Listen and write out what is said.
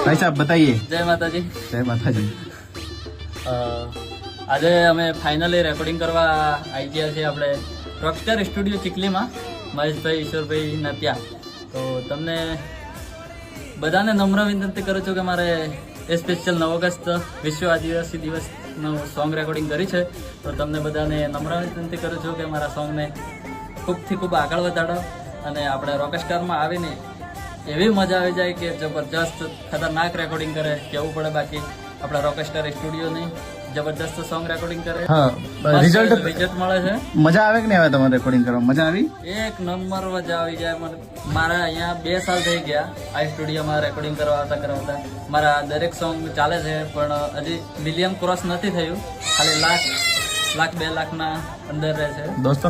भाई साहब बताइए। જય માતાજી। जय माता जी। આજે અમે ફાઇનલી રેકોર્ડિંગ કરવા આવી ગયા છીએ આપણે રોકસ્ટાર સ્ટુડિયો ચીખલીમાં, મહેશભાઈ ઈશ્વરભાઈ ના ત્યાં। તો તમને બધાને નમ્ર વિનંતી કરું છું કે મારે એ સ્પેશિયલ 9 ઓગસ્ટ વિશ્વ આદિવાસી દિવસનું સોંગ રેકોર્ડિંગ કરી છે। તો તમને બધાને નમ્ર વિનંતી કરું છું કે મારા સોંગને ખૂબથી ખૂબ આગળ વધારો અને આપણે રોકસ્ટારમાં આવીને એવી મજા આવી જાય કે જબરજસ્ત ખતરનાક રેકોર્ડિંગ કરે, કેવું પડે બાકી આપણા રોકસ્ટાર સ્ટુડિયોની જબરદસ્ત સોંગ રેકોર્ડિંગ કરે। हाँ रिजल्ट મળે છે। मजा आवे कि नहीं आवे तुम्हारे रेकॉर्डिंग करो? मजा આવી? એક નંબર મજા આવી જાય મને। મારા અહીંયા 2 સાલ થઈ ગયા આ સ્ટુડિયોમાં રેકોર્ડિંગ કરાવતા મારા દરેક સોંગ ચાલે છે, પણ હજી મિલિયન ક્રોસ નથી થયું, ખાલી લાખ 2 લાખના અંદર રહે છે। दोस्तों